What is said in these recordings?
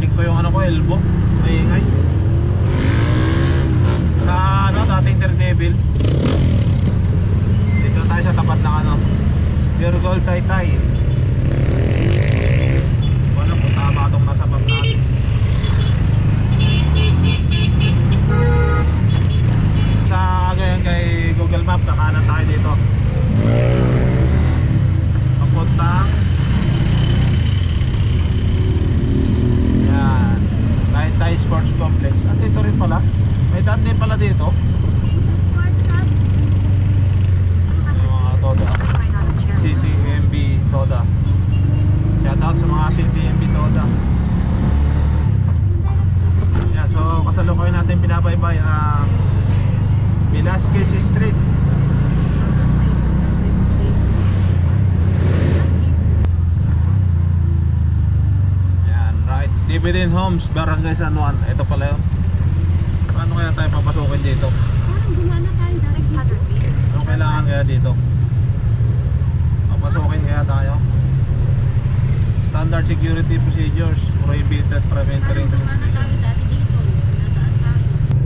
check ko yung ano ko, elbow. Maingay. Sa ano, dating Daredevil. Dito tayo sa tapat ng ano, Pure Gold Taytay. Wala kung tama itong nasa map natin. Sa agayan kay Google Map, kakanan tayo dito. Papuntang yan, Taytay Sports Complex. At ito rin pala, may daan din pala dito. Mga Toda, CTMB Toda. Shoutout sa mga CTMB Toda. Yan, so kasalukuyan natin binabaybay ang Velasquez Street. Yan, right. Dividend Homes, Barangay San Juan. Ito pala yun. Paano kaya tayo papasukin dito? Ano kailangan kaya dito? Papasukin kaya tayo? Standard security procedures, prohibited preventing.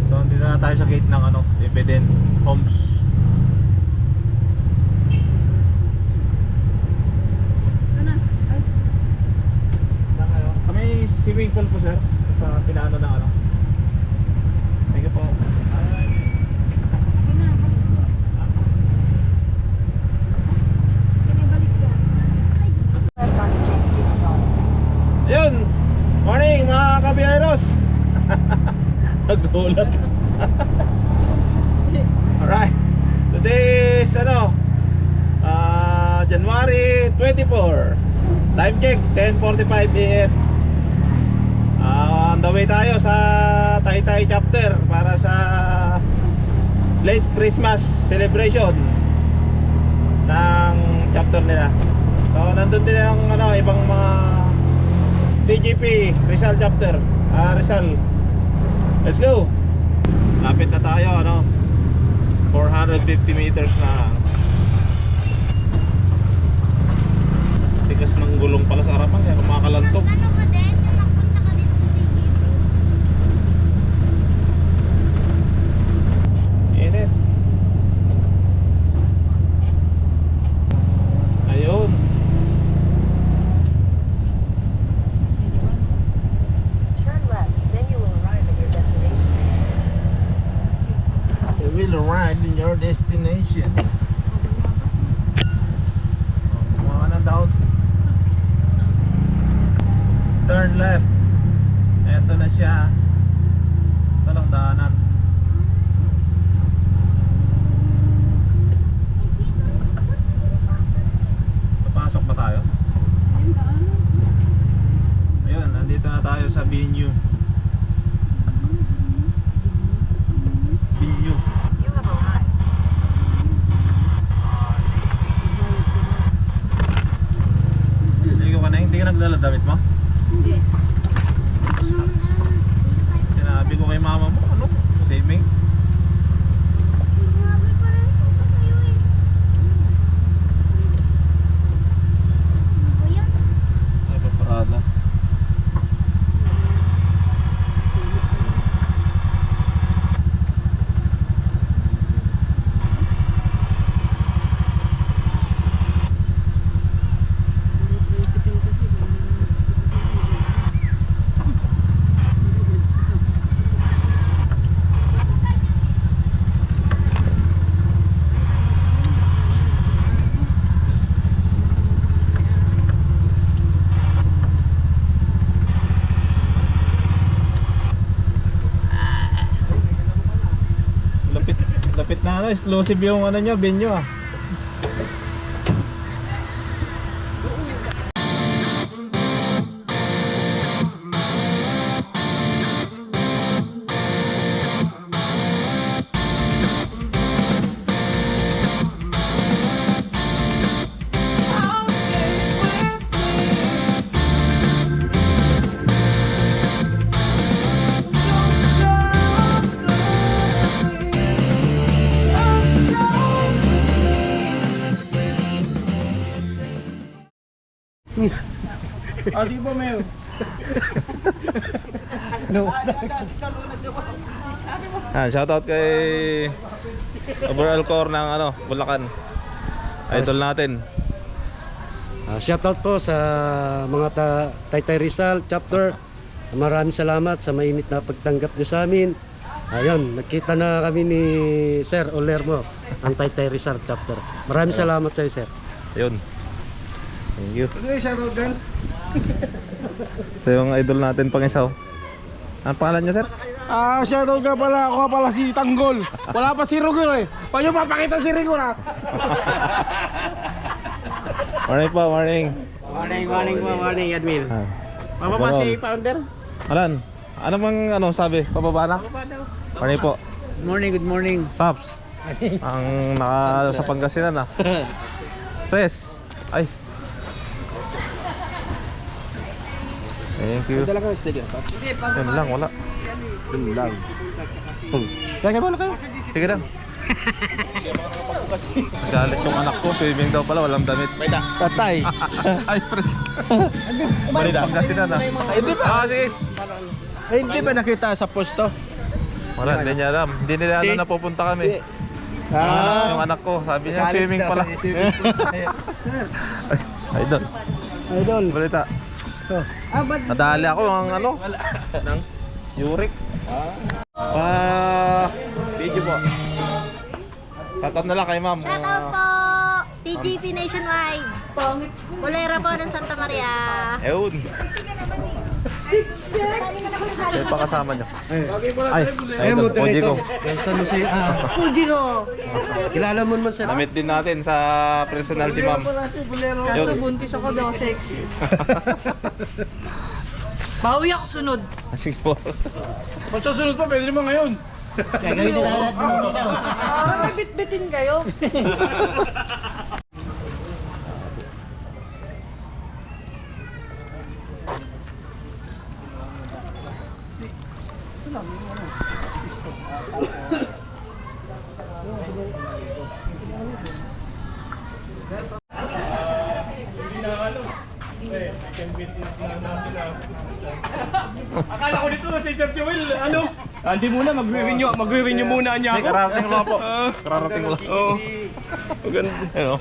So dito na tayo sa gate ng ano, Dividend Homes. Kami swimming pool po sir sa pinano ng ano. Thank you po. Ayun, morning mga kabiyeros. Nagulat. Alright, today is ano, January 24. Time check 10:45 AM. On the way tayo sa Taytay chapter para sa late Christmas celebration ng chapter nila. So nandun din ang ano, ibang mga TGP Rizal chapter, Rizal. Let's go. Lapit na tayo, ano, 450 meters na. Tigas ng gulong pala sa harapan, kaya kumakalantog. Ano ka din? Napunta ka din sa TGP. Init. Ayun. Turn left, then you will arrive at your destination. You will arrive in your destination. Mga na daw. Turn left. Eto na siya. Ito lang daanan. Papasok ba tayo? Ayun, nandito na tayo sa venue. Venue. You have arrived. Ligo ka na, hindi ka nagdala damit mo? Hindi. Sinabi ko kay mama mo, ano? Saving? Grabe pa rin ito pa sa'yo eh. Ano ba yan? Ay, paparada. Lapit na ano, exclusive yung ano nyo, venue ah. Ah, sige po, Mayo. No. Shoutout kay overall core ng Bulacan. Idol natin. Shoutout po sa mga Taytay Rizal chapter. Maraming salamat sa mainit na pagtanggap niyo sa amin. Ayun, nakita na kami ni Sir Olermo, ang Taytay Rizal chapter. Maraming salamat sa iyo, sir. Ayun. Thank you. Shoutout din. Ito yung idol natin pang isaw. Ano pangalan niyo, sir? Shoutout ka pala. Ako pala si Tanggol. Wala pa si Rugol eh. Paano papakita si Rigo na? Morning po, morning. Morning, Admin. Mababa si Founder? Alan, ano bang sabi? Pababa na? Morning po. Good morning. Paps. Ang naka sa Pangasinan Tres. Ay. Thank you. Dala ka sticker. Yan lang, wala. Yun lang. Kaya mo kayo. Sige lang. Galit yung anak ko, swimming daw pala, walang damit. Tatay. Ay, pres. Balita Pangasinan Hindi ba? Sige. Hindi ba nakita sa posto? Wala, hindi niya alam. Hindi nila alam na pupunta kami. Yung anak ko, sabi niya swimming pala. Idol. Balita. Nadali ako ng ng Yurik. Video po. Shoutout na lang kay ma'am. Shoutout po! TGP Nationwide. Bolera po ng Santa Maria. Ayun. Kayo pa kasama nyo. Ay, ayun, Oji ko. San Jose, Kujigo. kilala mo naman sir. Namit din natin sa personal si ma'am. Kaso buntis ako daw sexy. Bawi ako sunod. Sige po. Kung susunod pa, pwede naman ngayon. Para bit-bitin kayo. Akala ko dito si Sir Joel, hindi muna, magre-renew muna niya ako. Kararating lang po. Kararating lang. Oo. Maganda. Ano?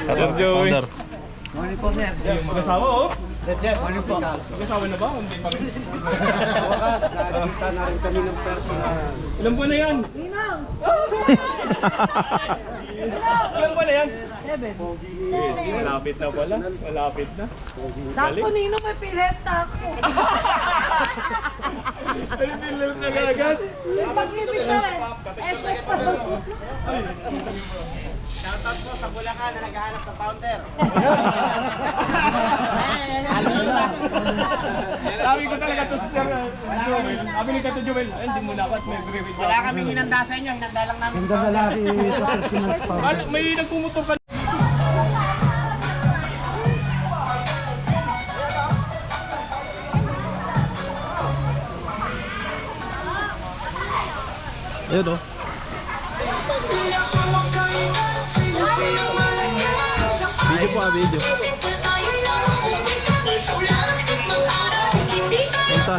Sir Joey. Morning po sir. Mag-asawa oh. Yes, morning po. Mag-asawa na ba? Hindi pa rin. Wakas, nakikita na rin kami ng personal. Ilan buwan na yan? Ninang! Ilan buwan na yan? 11. Malapit na pala. Malapit na. Sakto Nino, may pireta ako. Ay, pinilip na agad. May pag-ibitan. SS ako. Shoutout po sa Bulacan na naghahanap ng founder. Sabi ko talaga to Sir Joel. Sabi ni Kato Joel, ay hindi muna ako at may re-renew. Wala kaming hinanda sa inyo, hinanda lang namin. Ganda lalaki sa personal spam. May nagpumutok ka. Ayun oh. Video po video. Entan.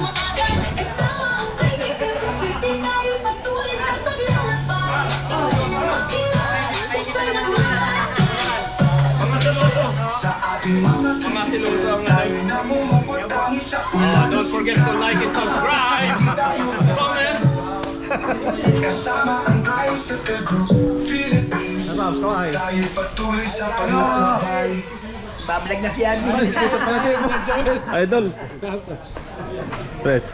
Mga siluso ang don't forget to like and subscribe. Comment. Kasama ang Tricycle Group Philippines. Tayo patuloy sa paglalakbay. Bablag na si Agnes. Idol. Fresh.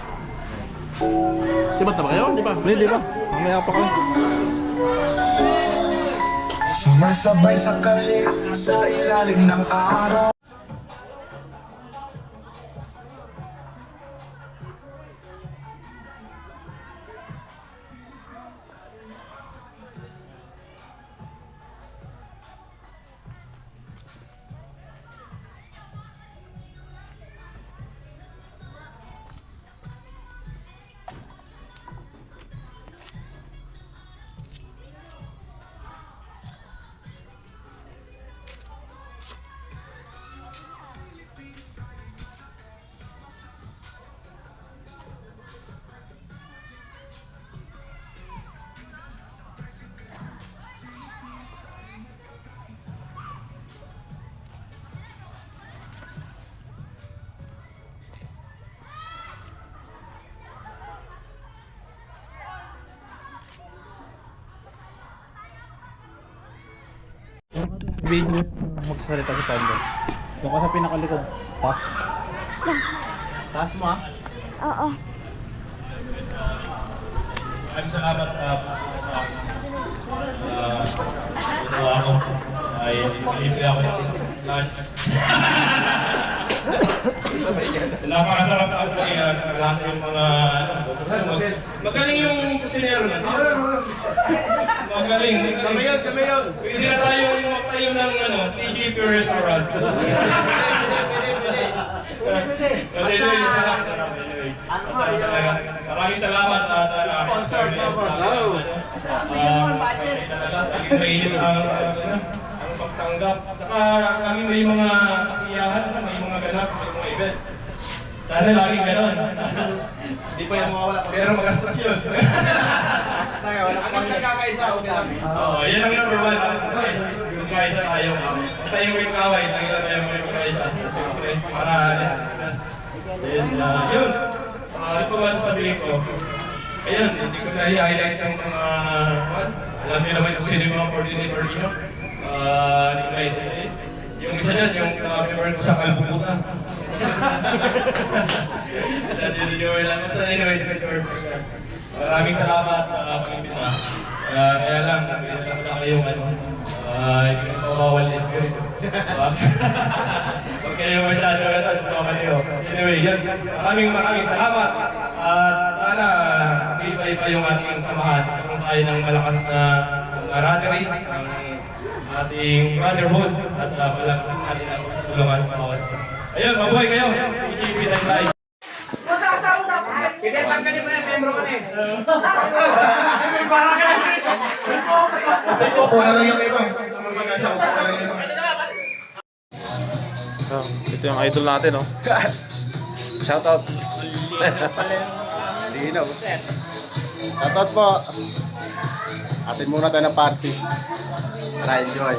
Sibat na ba kayo? Di ba? Hindi ba? Mamaya pa kayo. Sumasabay sa kalit sa ilalim ng araw. video magsasalita si Pando. Doon ka sa pinakalikod. Taas. Taas mo ah. Oo. Maraming salamat sa ginawa ko. Ay, libre ako ng lunch. Napakasarap na ako kalasa yung mga magaling yung kusinero na. Magaling. Kami yun. Pwede na tayong magtayo ng TG Pure Restaurant. Pwede. Sarap. Maraming salamat at sponsor niyo. Naging mainit ang pagtanggap. Saka kami may mga kasiyahan, may mga ganap, may mga event. Sana laging ganon. Hindi pa yung mawawala. Pero magastos yun. Ang nagkakaisa, okay lang. Oo, yan ang number one. Magkaisa tayo. Tayo mo yung kaway, tangilan tayo mo yung magkaisa. Para less. Yun. Ito ba sasabihin ko? Ayun, hindi ko na i-highlight yung mga... Alam niyo naman kung sino yung mga coordinator niyo. Hindi ko na i-highlight. Yung isa dyan, yung member ko sa Kalpukuta. Maraming salamat sa pag-imbita. Kaya lang, pinagkakala ko kayong hindi ko mawawal yung spirit. Huwag kayo masyado, mawawal kayo. Anyway, yun. Maraming salamat. At sana, iba-iba yung ating samahan. Kung tayo ng malakas na camaraderie, ng ating brotherhood, at malakasin natin ang tulungan bawat isa. Ayun, mabuhay kayo! TGP Time Live! Hindi, tanggalin mo na yung membro ka na eh. Upo na lang yung iba. Ito yung idol natin, no? Shoutout! Linaw. Shoutout po. Atin muna tayo ng party. Tara, enjoy.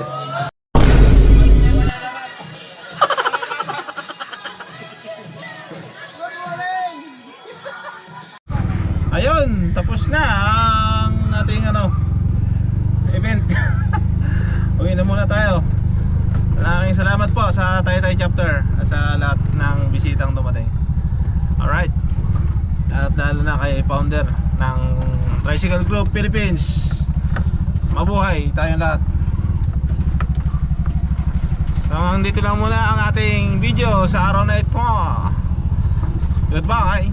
Ayun, tapos na ang ating event. Uwi na muna tayo. Maraming salamat po sa Taytay chapter at sa lahat ng bisitang dumating. Alright. At lalo na kay founder ng Tricycle Group Philippines. Mabuhay tayong lahat. So hanggang dito lang muna ang ating video sa araw na ito. Goodbye.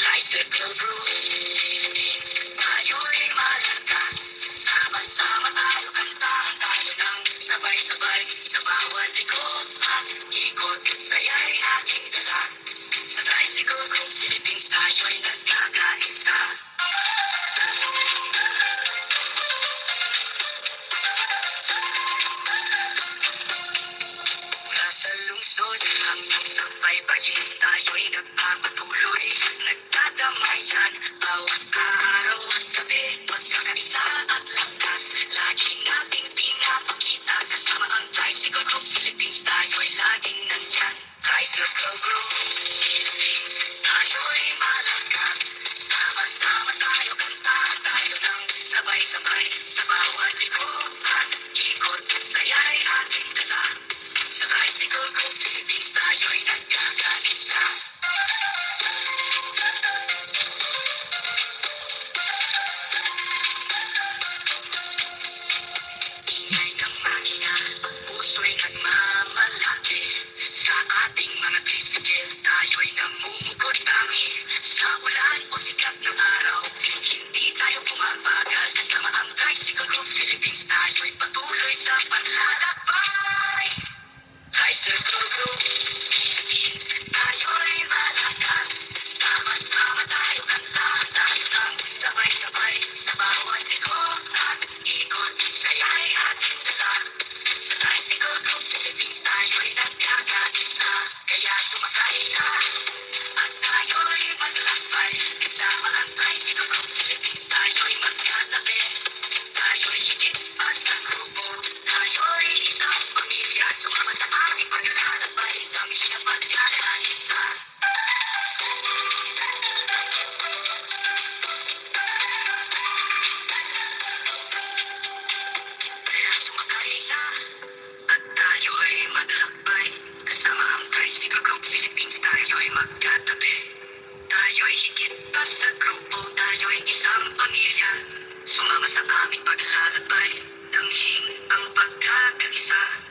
Tricycle Group Philippines, tayo'y malakas. Sama-sama tayo, kanta tayo ng sabay-sabay. Sa bawat ikot at ikot, saya'y ating dala. Sa Tricycle Group Philippines, tayo'y nagkakaisa. Mula sa lungsod hanggang sa baybayin, tayo'y nagpapatuloy. Nagdadamayan, bawat araw at gabi. Magkakaisa at lakas, lagi nating pinapakita. Kasama ang Tricycle Group Philippines, tayo'y laging nandyan. Tricycle Group Philippines, tayo'y malakas. Sama-sama tayo, kanta tayo ng sabay-sabay. Sa bawat ikot at ikot, saya'y ating dala. Sa Tricycle Group Philippines, tayo'y nagkakaisa. Ingay ng makina, puso'y nagmamalaki. Sa ating mga tricycle, tayo'y namumukod kami. Sa ulan o sikat ng araw, hindi tayo pumapagal. Kasama ang Tricycle Group Philippines, tayo'y patuloy sa paglalakbay. Tricycle Group Philippines, tayo'y malakas. Sama-sama tayo, kanta tayo ng sabay-sabay. Sa bawat ikot at ikot, saya'y ating dala. Sa Tricycle Group Philippines, tayo'y nagkakaisa. Kaya sumakay na at tayo'y maglakbay. Kasama ang Tricycle Group Philippines, tayo'y Tricycle Group Philippines, tayo'y magkatabi. Tayo'y higit pa sa grupo, tayo'y isang pamilya. Sumama sa aming paglalakbay, damhin ang pagkakaisa.